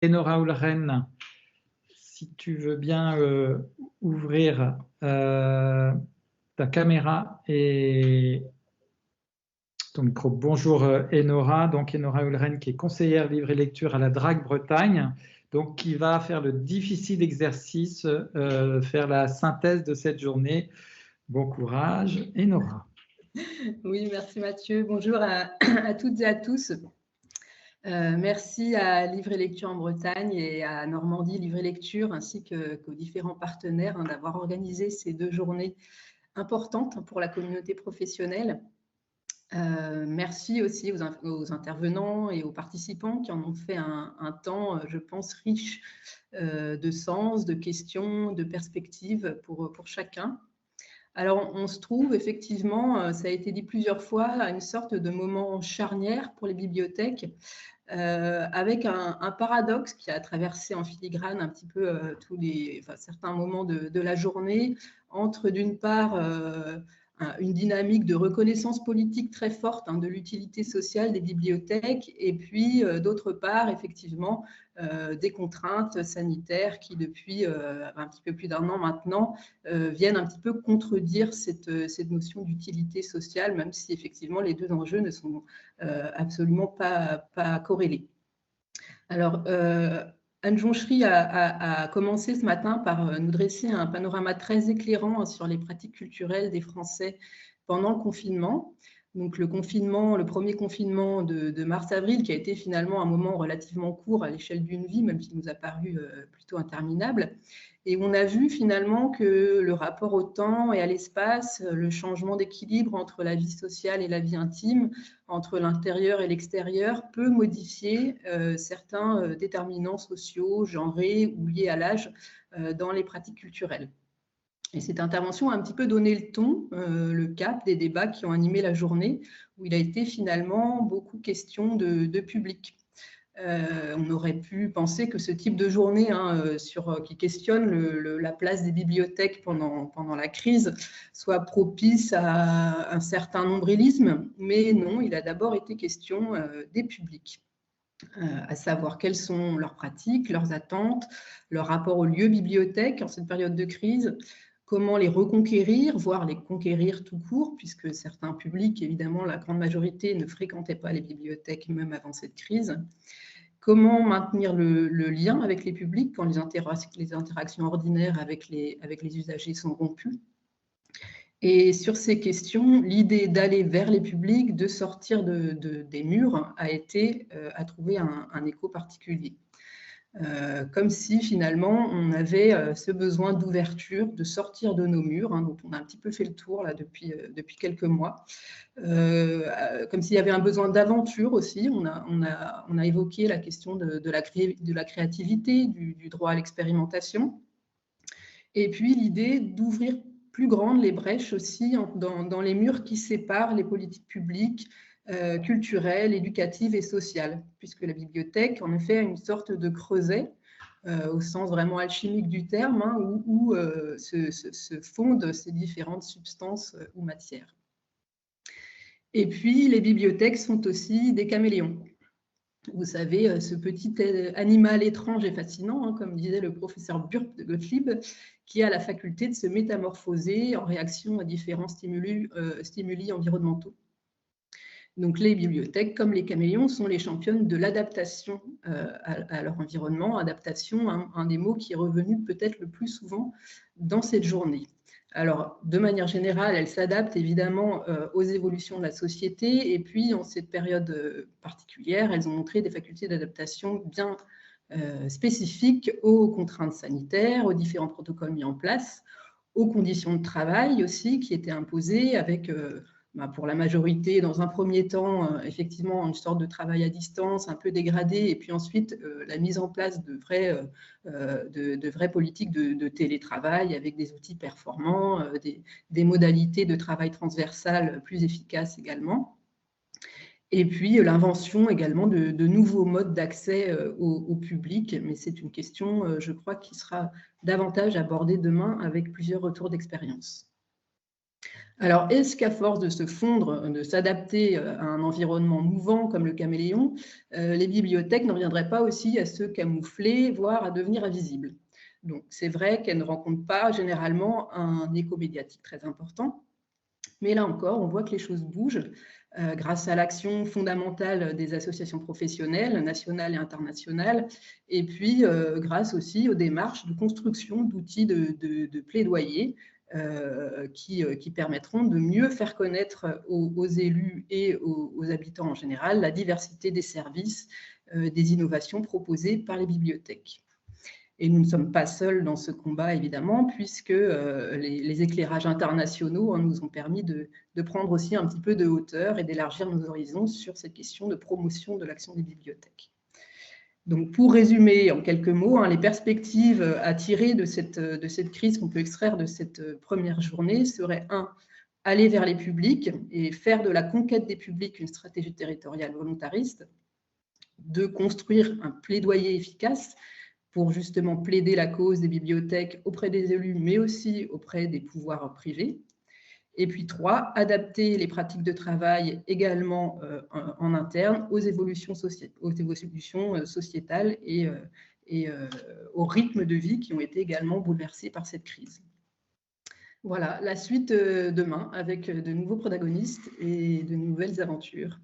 Enora Ulren, si tu veux bien ouvrir ta caméra et ton micro. Bonjour Enora, donc Enora Ulren qui est conseillère livre et lecture à la DRAC Bretagne, donc qui va faire le difficile exercice, faire la synthèse de cette journée. Bon courage Enora. Oui, merci Mathieu. Bonjour à toutes et à tous. Merci à Livre et Lecture en Bretagne et à Normandie Livre et Lecture, ainsi qu'aux différents partenaires d'avoir organisé ces 2 journées importantes pour la communauté professionnelle. Merci aussi aux intervenants et aux participants qui en ont fait un temps, je pense, riche de sens, de questions, de perspectives pour chacun. Alors, on se trouve effectivement, ça a été dit plusieurs fois, à une sorte de moment charnière pour les bibliothèques, avec un paradoxe qui a traversé en filigrane un petit peu certains moments de la journée, entre d'une part une dynamique de reconnaissance politique très forte de l'utilité sociale des bibliothèques, et puis d'autre part, effectivement, des contraintes sanitaires qui, depuis un petit peu plus d'1 an maintenant, viennent un petit peu contredire cette notion d'utilité sociale, même si effectivement les 2 enjeux ne sont absolument pas corrélés. Alors, Anne Jonchery a commencé ce matin par nous dresser un panorama très éclairant sur les pratiques culturelles des Français pendant le confinement. Donc, le premier confinement de mars-avril, qui a été finalement un moment relativement court à l'échelle d'une vie, même s'il nous a paru plutôt interminable. Et on a vu finalement que le rapport au temps et à l'espace, le changement d'équilibre entre la vie sociale et la vie intime, entre l'intérieur et l'extérieur, peut modifier certains déterminants sociaux, genrés ou liés à l'âge dans les pratiques culturelles. Et cette intervention a un petit peu donné le ton, le cap des débats qui ont animé la journée, où il a été finalement beaucoup question de public. On aurait pu penser que ce type de journée qui questionne la place des bibliothèques pendant la crise soit propice à un certain nombrilisme, mais non, il a d'abord été question des publics, à savoir quelles sont leurs pratiques, leurs attentes, leur rapport au lieu bibliothèque en cette période de crise, comment les reconquérir, voire les conquérir tout court, puisque certains publics, évidemment, la grande majorité ne fréquentaient pas les bibliothèques même avant cette crise. Comment maintenir le lien avec les publics quand les interactions ordinaires avec les usagers sont rompues? Et sur ces questions, l'idée d'aller vers les publics, de sortir des murs, a trouvé un écho particulier. Comme si finalement on avait ce besoin d'ouverture, de sortir de nos murs, dont on a un petit peu fait le tour là depuis quelques mois. Comme s'il y avait un besoin d'aventure aussi. On a évoqué la question de la créativité, du droit à l'expérimentation. Et puis l'idée d'ouvrir plus grandes les brèches aussi dans les murs qui séparent les politiques publiques, culturelles, éducatives et sociales, puisque la bibliothèque, en effet, a une sorte de creuset, au sens vraiment alchimique du terme, où se fondent ces différentes substances ou matières. Et puis, les bibliothèques sont aussi des caméléons. Vous savez, ce petit animal étrange et fascinant, comme disait le professeur Burp de Gottlieb, qui a la faculté de se métamorphoser en réaction à différents stimuli environnementaux. Donc, les bibliothèques, comme les caméléons, sont les championnes de l'adaptation à leur environnement. Adaptation, un des mots qui est revenu peut-être le plus souvent dans cette journée. Alors, de manière générale, elles s'adaptent évidemment aux évolutions de la société, et puis en cette période particulière, elles ont montré des facultés d'adaptation bien spécifiques aux contraintes sanitaires, aux différents protocoles mis en place, aux conditions de travail aussi qui étaient imposées avec, pour la majorité, dans un premier temps, effectivement, une sorte de travail à distance un peu dégradé, et puis ensuite la mise en place de vraies politiques de télétravail avec des outils performants, des modalités de travail transversal plus efficaces également. Et puis l'invention également de nouveaux modes d'accès au public, mais c'est une question, je crois, qui sera davantage abordée demain avec plusieurs retours d'expérience. Alors, est-ce qu'à force de se fondre, de s'adapter à un environnement mouvant comme le caméléon, les bibliothèques n'en viendraient pas aussi à se camoufler, voire à devenir invisibles? Donc, c'est vrai qu'elles ne rencontrent pas généralement un écho médiatique très important, mais là encore, on voit que les choses bougent grâce à l'action fondamentale des associations professionnelles, nationales et internationales, et puis grâce aussi aux démarches de construction d'outils de plaidoyer qui permettront de mieux faire connaître aux élus et aux habitants en général la diversité des services, des innovations proposées par les bibliothèques. Et nous ne sommes pas seuls dans ce combat, évidemment, puisque les éclairages internationaux nous ont permis de prendre aussi un petit peu de hauteur et d'élargir nos horizons sur cette question de promotion de l'action des bibliothèques. Donc, pour résumer en quelques mots, les perspectives à tirer de cette crise qu'on peut extraire de cette première journée seraient 1. Aller vers les publics et faire de la conquête des publics une stratégie territoriale volontariste. 2. Construire un plaidoyer efficace pour justement plaider la cause des bibliothèques auprès des élus, mais aussi auprès des pouvoirs privés. Et puis 3, adapter les pratiques de travail également en interne aux évolutions sociétales et aux rythmes de vie qui ont été également bouleversés par cette crise. Voilà, la suite demain avec de nouveaux protagonistes et de nouvelles aventures.